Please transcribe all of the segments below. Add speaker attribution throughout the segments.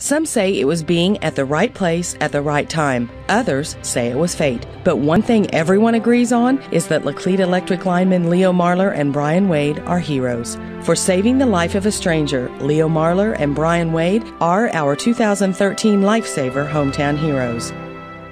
Speaker 1: Some say it was being at the right place at the right time. Others say it was fate. But one thing everyone agrees on is that Laclede Electric linemen Leo Marler and Brian Wade are heroes. For saving the life of a stranger, Leo Marler and Brian Wade are our 2013 Lifesaver Hometown Heroes.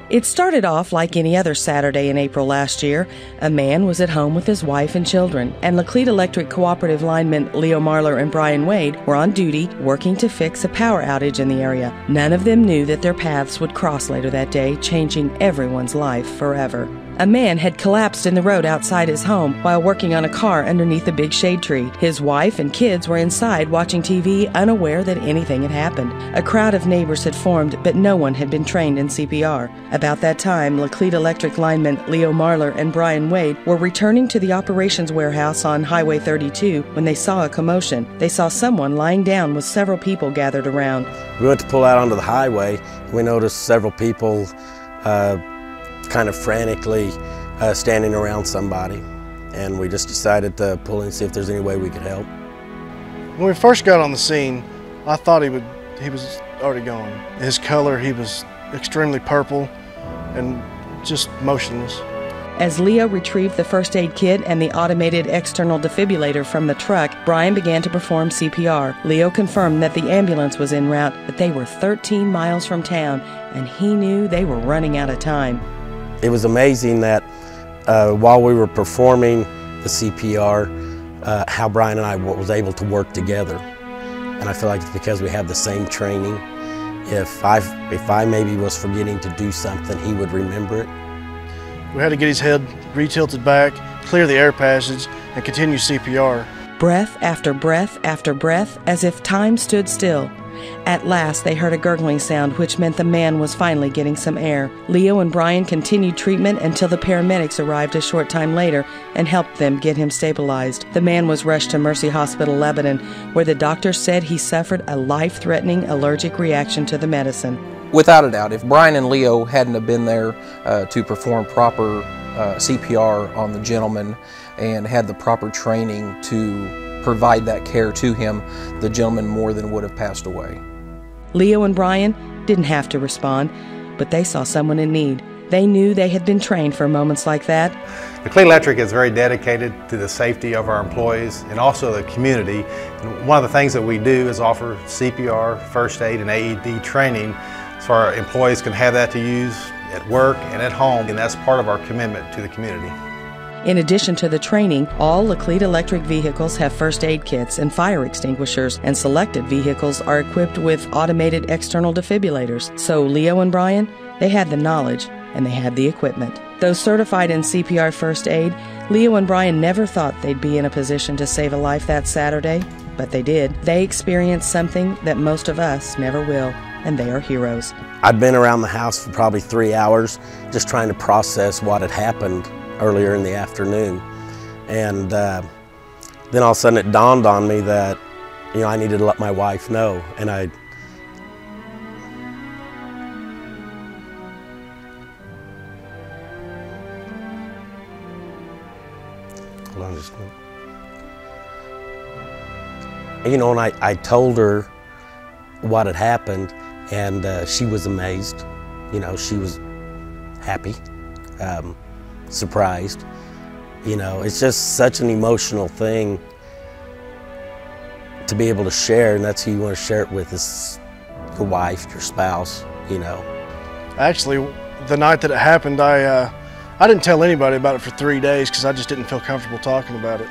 Speaker 1: It started off like any other Saturday in April last year. A man was at home with his wife and children, and Laclede Electric Cooperative linemen Leo Marler and Brian Wade were on duty working to fix a power outage in the area. None of them knew that their paths would cross later that day, changing everyone's life forever. A man had collapsed in the road outside his home while working on a car underneath a big shade tree. His wife and kids were inside watching TV, unaware that anything had happened. A crowd of neighbors had formed, but no one had been trained in CPR. About that time, Laclede Electric linemen Leo Marler and Brian Wade were returning to the operations warehouse on Highway 32 when they saw a commotion. They saw someone lying down with several people gathered around.
Speaker 2: We went to pull out onto the highway. We noticed several people kind of frantically standing around somebody, and we just decided to pull in and see if there's any way we could help.
Speaker 3: When we first got on the scene, I thought he was already gone. His color, he was extremely purple and just motionless.
Speaker 1: As Leo retrieved the first aid kit and the automated external defibrillator from the truck, Brian began to perform CPR. Leo confirmed that the ambulance was en route, but they were 13 miles from town, and he knew they were running out of time.
Speaker 2: It was amazing that while we were performing the CPR, how Brian and I was able to work together. And I feel like it's because we have the same training. If I maybe was forgetting to do something, he would remember it.
Speaker 3: We had to get his head re-tilted back, clear the air passage, and continue CPR.
Speaker 1: Breath after breath after breath, as if time stood still. At last, they heard a gurgling sound, which meant the man was finally getting some air. Leo and Brian continued treatment until the paramedics arrived a short time later and helped them get him stabilized. The man was rushed to Mercy Hospital, Lebanon, where the doctor said he suffered a life-threatening allergic reaction to the medicine.
Speaker 4: Without a doubt, if Brian and Leo hadn't have been there to perform proper CPR on the gentleman and had the proper training to provide that care to him, the gentleman more than would have passed away.
Speaker 1: Leo and Brian didn't have to respond, but they saw someone in need. They knew they had been trained for moments like that.
Speaker 5: Laclede Electric is very dedicated to the safety of our employees and also the community. And one of the things that we do is offer CPR, first aid, and AED training so our employees can have that to use at work and at home, and that's part of our commitment to the community.
Speaker 1: In addition to the training, all Laclede Electric vehicles have first aid kits and fire extinguishers, and selected vehicles are equipped with automated external defibrillators. So Leo and Brian, they had the knowledge and they had the equipment. Though certified in CPR first aid, Leo and Brian never thought they'd be in a position to save a life that Saturday, but they did. They experienced something that most of us never will, and they are heroes.
Speaker 2: I'd been around the house for probably 3 hours just trying to process what had happened earlier in the afternoon, and then all of a sudden it dawned on me that I needed to let my wife know. And hold on just a minute. And I told her what had happened, and she was amazed. She was happy, surprised. It's just such an emotional thing to be able to share, and that's who you want to share it with, is your wife, your spouse,
Speaker 3: Actually, the night that it happened, I didn't tell anybody about it for 3 days because I just didn't feel comfortable talking about it.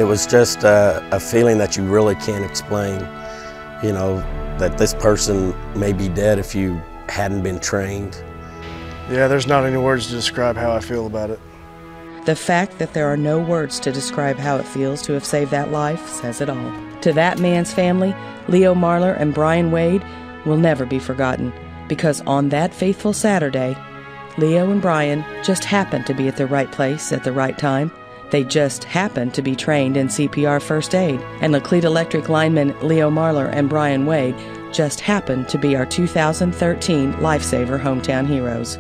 Speaker 2: It was just a feeling that you really can't explain, that this person may be dead if you hadn't been trained.
Speaker 3: Yeah, there's not any words to describe how I feel about it.
Speaker 1: The fact that there are no words to describe how it feels to have saved that life says it all. To that man's family, Leo Marler and Brian Wade will never be forgotten, because on that faithful Saturday, Leo and Brian just happened to be at the right place at the right time. They just happened to be trained in CPR first aid, and Laclede Electric linemen Leo Marler and Brian Wade just happened to be our 2013 Lifesaver Hometown Heroes.